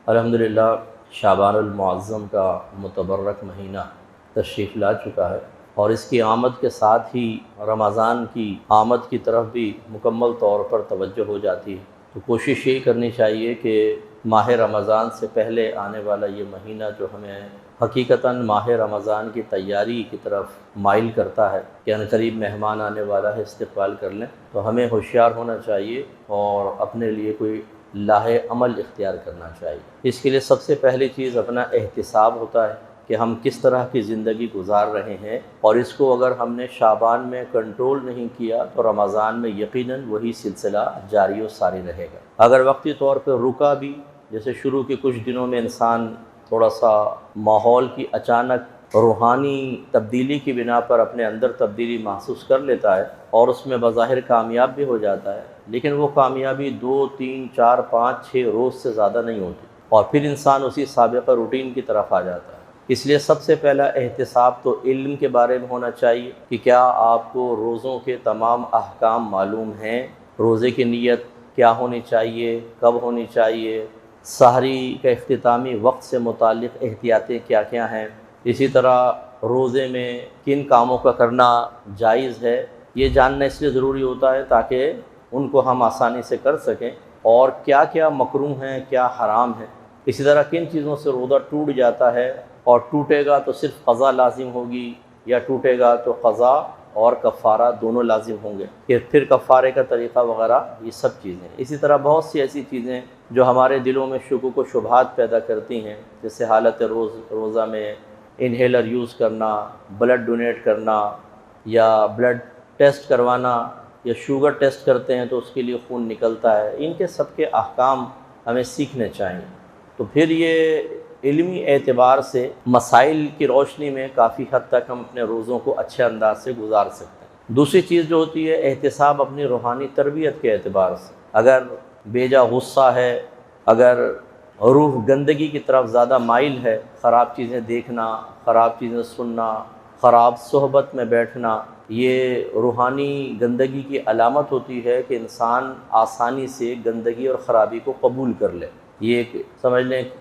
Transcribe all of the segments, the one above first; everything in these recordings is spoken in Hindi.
अल्हम्दुलिल्लाह शाबानुल मुअज़्ज़म का मुतबर्रक महीना तशरीफ़ ला चुका है और इसकी आमद के साथ ही रमज़ान की आमद की तरफ भी मुकम्मल तौर पर तवज्जो हो जाती है। तो कोशिश यही करनी चाहिए कि माह रमज़ान से पहले आने वाला ये महीना जो हमें हकीकतन माह रमज़ान की तैयारी की तरफ माइल करता है कि अनकरीब मेहमान आने वाला है, इस्तक़बाल कर लें, तो हमें होशियार होना चाहिए और अपने लिए कोई लाहे अमल इख्तियार करना चाहिए। इसके लिए सबसे पहली चीज़ अपना एहतिसाब होता है कि हम किस तरह की ज़िंदगी गुजार रहे हैं, और इसको अगर हमने शाबान में कंट्रोल नहीं किया तो रमज़ान में यकीनन वही सिलसिला जारी व सारी रहेगा। अगर वक्ती तौर पर रुका भी, जैसे शुरू के कुछ दिनों में इंसान थोड़ा सा माहौल की अचानक रूहानी तब्दीली की बिना पर अपने अंदर तब्दीली महसूस कर लेता है और उसमें बज़ाहिर कामयाब भी हो जाता है, लेकिन वो कामयाबी 2, 3, 4, 5, 6 रोज़ से ज़्यादा नहीं होती और फिर इंसान उसी साबिक़ा रूटीन की तरफ आ जाता है। इसलिए सबसे पहला एहतिसाब तो इल्म के बारे में होना चाहिए कि क्या आपको रोज़ों के तमाम अहकाम मालूम हैं, रोज़े की नीयत क्या होनी चाहिए, कब होनी चाहिए, सहरी का इख्तितामी वक्त से मुताल्लिक़ एहतियातें क्या क्या हैं, इसी तरह रोज़े में किन कामों का करना जायज़ है, ये जानना इसलिए ज़रूरी होता है ताकि उनको हम आसानी से कर सकें, और क्या क्या मकरूह हैं, क्या हराम है। इसी तरह किन चीज़ों से रोज़ा टूट जाता है और टूटेगा तो सिर्फ़ क़ज़ा लाजिम होगी या टूटेगा तो क़ज़ा और कफ़ारा दोनों लाजिम होंगे, कि फिर कफ़ारे का तरीक़ा वग़ैरह, ये सब चीज़ें। इसी तरह बहुत सी ऐसी चीज़ें जो हमारे दिलों में शुकूक व शुबहात पैदा करती हैं, जैसे हालत रोज़ा में इन्हेलर यूज़ करना, ब्लड डोनेट करना या ब्लड टेस्ट करवाना, या शुगर टेस्ट करते हैं तो उसके लिए खून निकलता है, इनके सब के अहकाम हमें सीखने चाहिए। तो फिर ये इल्मी एतबार से मसाइल की रोशनी में काफ़ी हद तक हम अपने रोज़ों को अच्छे अंदाज से गुजार सकते हैं। दूसरी चीज़ जो होती है एहतिसाब अपनी रूहानी तरबियत के एतबार से। अगर बेजा गुस्सा है, अगर रूह गंदगी की तरफ ज़्यादा माइल है, ख़राब चीज़ें देखना, ख़राब चीज़ें सुनना, ख़राब सोहबत में बैठना, ये रूहानी गंदगी की अलामत होती है कि इंसान आसानी से गंदगी और ख़राबी को कबूल कर ले। ये एक समझ लें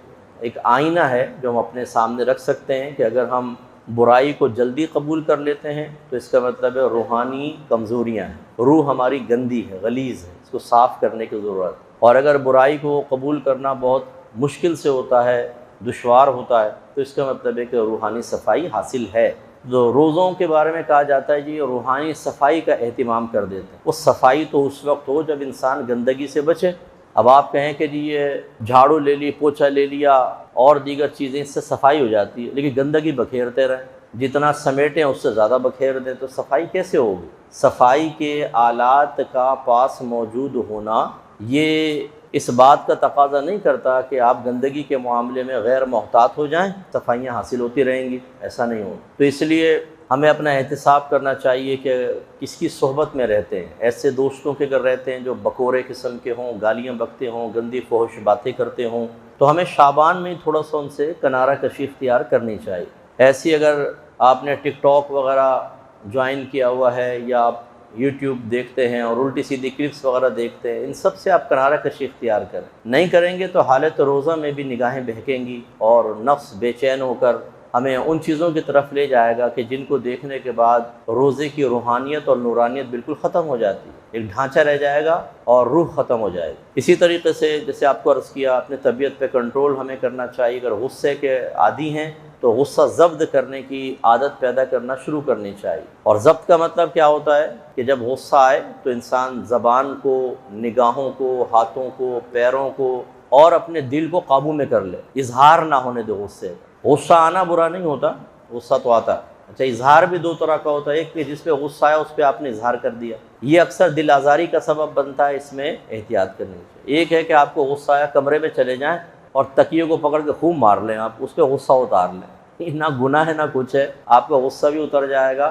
एक आईना है जो हम अपने सामने रख सकते हैं कि अगर हम बुराई को जल्दी कबूल कर लेते हैं तो इसका मतलब है रूहानी कमज़ोरियाँ हैं, रूह हमारी गंदी है, गलीज़ है, इसको साफ़ करने की ज़रूरत। और अगर बुराई को कबूल करना बहुत मुश्किल से होता है, दुश्वार होता है, तो इसका मतलब है कि रूहानी सफ़ाई हासिल है। जो रोज़ों के बारे में कहा जाता है जी रूहानी सफ़ाई का एहतिमाम कर देते हैं। वो सफ़ाई तो उस वक्त हो जब इंसान गंदगी से बचे। अब आप कहें कि जी ये झाड़ू ले ली, पोछा ले लिया और दीगर चीज़ें, इससे सफाई हो जाती है, लेकिन गंदगी बखेरते रहें, जितना समेटें उससे ज़्यादा बखेर दें, तो सफाई कैसे होगी? सफाई के आलात का पास मौजूद होना ये इस बात का तकाजा नहीं करता कि आप गंदगी के मामले में गैर मोहतात हो जाएं, सफाइयाँ हासिल होती रहेंगी, ऐसा नहीं हो। तो इसलिए हमें अपना एहतिसाब करना चाहिए कि किसकी सोहबत में रहते हैं। ऐसे दोस्तों के अगर रहते हैं जो बकोरे किस्म के हों, गालियाँ बकते हों, गंदी फहश बातें करते हों, तो हमें शाबान में थोड़ा सा उनसे किनारा कशी इख्तियार करनी चाहिए। ऐसी अगर आपने टिकटॉक वगैरह ज्वाइन किया हुआ है या आप यूट्यूब देखते हैं और उल्टी सीधी क्लिप्स वगैरह देखते हैं, इन सब से आप किनारा कशी इख्तियार करें। नहीं करेंगे तो हालत रोज़ा में भी निगाहें बहकेंगी और नफ्स बेचैन होकर हमें उन चीज़ों की तरफ ले जाएगा कि जिनको देखने के बाद रोज़े की रूहानियत और नूरानियत बिल्कुल ख़त्म हो जाती है, एक ढांचा रह जाएगा और रूह ख़त्म हो जाएगी। इसी तरीके से जैसे आपको अर्ज़ किया, अपनी तबीयत पे कंट्रोल हमें करना चाहिए। अगर गुस्से के आदी हैं तो गुस्सा ज़ब्त करने की आदत पैदा करना शुरू करनी चाहिए। और ज़ब्त का मतलब क्या होता है कि जब गुस्सा आए तो इंसान ज़बान को, निगाहों को, हाथों को, पैरों को और अपने दिल को काबू में कर ले, इजहार ना होने दो गुस्से का। गुस्सा आना बुरा नहीं होता, गुस्सा तो आता। अच्छा, इजहार भी दो तरह का होता है, एक कि जिस पे गुस्सा आया उस पर आपने इजहार कर दिया, ये अक्सर दिल आज़ारी का सबब बनता है, इसमें एहतियात करनी चाहिए। एक है कि आपको गुस्सा आया, कमरे में चले जाएं और तकिए को पकड़ के खूब मार लें, आप उस पर गुस्सा उतार लें, ना गुनाह है ना कुछ है, आपका गुस्सा भी उतर जाएगा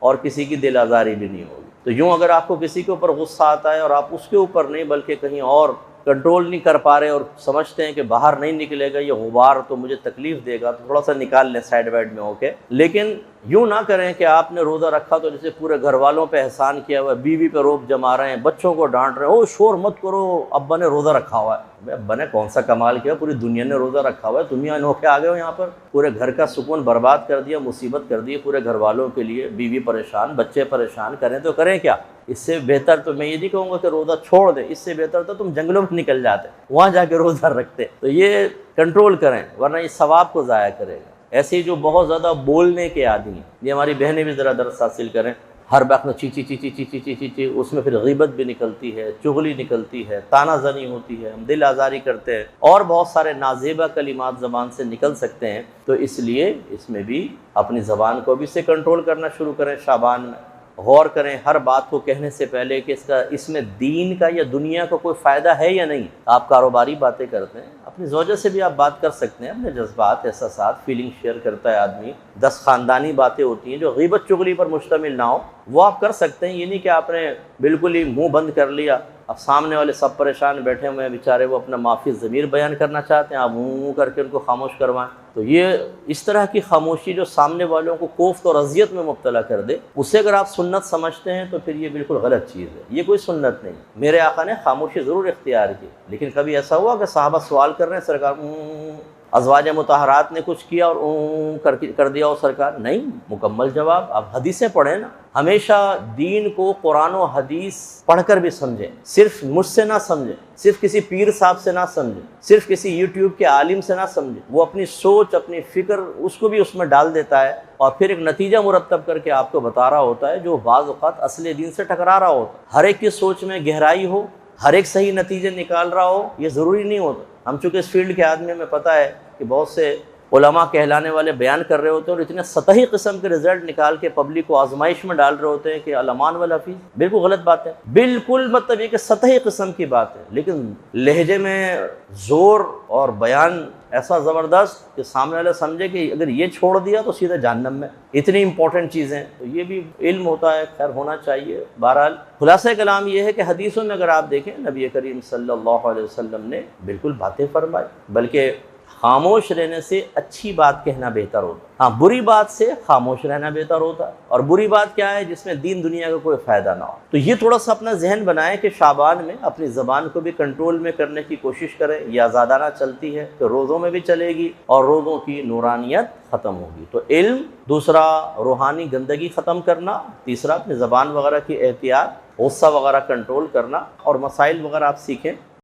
और किसी की दिल आज़ारी भी नहीं होगी। तो यूँ अगर आपको किसी के ऊपर गुस्सा आता है और आप उसके ऊपर नहीं बल्कि कहीं और कंट्रोल नहीं कर पा रहे और समझते हैं कि बाहर नहीं निकलेगा ये गुबार तो मुझे तकलीफ़ देगा, तो थोड़ा सा निकाल लें साइड वाइड में होके। लेकिन यूँ ना करें कि आपने रोज़ा रखा तो जैसे पूरे घर वालों पे एहसान किया हुआ है, बीवी पे रोब जमा रहे हैं, बच्चों को डांट रहे हैं, ओ शोर मत करो, अब्बा ने रोज़ा रखा हुआ है। भाई अब्बा ने कौन सा कमाल किया, पूरी दुनिया ने रोज़ा रखा हुआ है, तुम यहाँ होके आ गए हो, यहाँ पर पूरे घर का सुकून बर्बाद कर दिया, मुसीबत कर दी पूरे घर वालों के लिए। बीवी परेशान, बच्चे परेशान, करें तो करें क्या। इससे बेहतर तो मैं ये नहीं कहूँगा कि रोज़ा छोड़ दें, इससे बेहतर तो तुम जंगलों में निकल जाते, वहाँ जाके रोज़ा रखते। तो ये कंट्रोल करें वरना ये सवाब को ज़ाया करेगा। ऐसे ही जो बहुत ज़्यादा बोलने के आदमी हैं, ये हमारी बहनें भी ज़रा दर्स हासिल करें, हर वक्त में ची ची ची ची ची ची ची ची ची, उसमें फिर ग़ीबत भी निकलती है, चुगली निकलती है, तानाज़नी होती है, हम दिल आज़ारी करते हैं और बहुत सारे नाज़ेबा कलिमात ज़बान से निकल सकते हैं। तो इसलिए इसमें भी अपनी ज़बान को भी से कंट्रोल करना शुरू करें। शाबान में गौर करें हर बात को कहने से पहले कि इसमें दीन का या दुनिया का कोई फ़ायदा है या नहीं। आप कारोबारी बातें करते हैं, अपनी ज़ौजा से भी आप बात कर सकते हैं, अपने जज्बात, एहसासात, फीलिंग शेयर करता है आदमी। 10 ख़ानदानी बातें होती हैं जो ग़ीबत चुगली पर मुश्तमिल ना हो, वो आप कर सकते हैं। ये नहीं कि आपने बिल्कुल ही मुँह बंद कर लिया, अब सामने वाले सब परेशान बैठे हुए हैं बेचारे, वो अपना माफ़ी ज़मीर बयान करना चाहते हैं, आप मुँह करके उनको खामोश करवाएं। तो ये इस तरह की खामोशी जो सामने वालों को कोफ्त और अज़ियत में मुब्तला कर दे, उसे अगर आप सुन्नत समझते हैं तो फिर ये बिल्कुल गलत चीज़ है, ये कोई सुन्नत नहीं। मेरे आका ने खामोशी ज़रूर इख्तियार की, लेकिन कभी ऐसा हुआ कि साहबा सवाल कर रहे हैं, सरकार अज़वाज मुताहरात ने कुछ किया और कर दिया हो सरकार? नहीं, मुकम्मल जवाब। आप हदीसें पढ़ें ना, हमेशा दीन को कुरान और हदीस पढ़कर भी समझें, सिर्फ मुझसे ना समझें, सिर्फ किसी पीर साहब से ना समझें, सिर्फ किसी यूट्यूब के आलिम से ना समझें। वो अपनी सोच, अपनी फ़िक्र उसको भी उसमें डाल देता है और फिर एक नतीजा मुरतब करके आपको बता रहा होता है जो बाज़ औक़ात असली दीन से टकरा रहा होता है। हर एक की सोच में गहराई हो, हर एक सही नतीजे निकाल रहा हो, ये ज़रूरी नहीं होता। हम चूँकि इस फील्ड के आदमी, में पता है कि बहुत से उलमा कहलाने वाले बयान कर रहे होते हैं और इतने सतही किस्म के रिज़ल्ट निकाल के पब्लिक को आजमाइश में डाल रहे होते हैं कि अलमान वल हफीज़। बिल्कुल गलत बात है, बिल्कुल मतलब ये कि सतही किस्म की बात है, लेकिन लहजे में ज़ोर और बयान ऐसा ज़बरदस्त कि सामने वाला समझे कि अगर ये छोड़ दिया तो सीधा जहन्नम में। इतनी इंपॉर्टेंट चीज़ें, तो ये भी इल्म होता है, खैर होना चाहिए। बहरहाल खुलासा कलाम ये है कि हदीसों में अगर आप देखें, नबी करीम सल्लल्लाहु अलैहि वसल्लम ने बिल्कुल बातें फरमाई, बल्कि खामोश रहने से अच्छी बात कहना बेहतर होता है। हाँ, बुरी बात से खामोश रहना बेहतर होता है। और बुरी बात क्या है? जिसमें दीन दुनिया का कोई फ़ायदा ना हो। तो ये थोड़ा सा अपना जहन बनाएं कि शाबान में अपनी ज़बान को भी कंट्रोल में करने की कोशिश करें। या ज़्यादाना चलती है तो रोज़ों में भी चलेगी और रोज़ों की नूरानियत ख़त्म होगी। तो इल्म, दूसरा रूहानी गंदगी ख़त्म करना, तीसरा अपनी ज़बान वगैरह की एहतियात, गुस्सा वगैरह कंट्रोल करना और मसाइल वगैरह आप सीखें।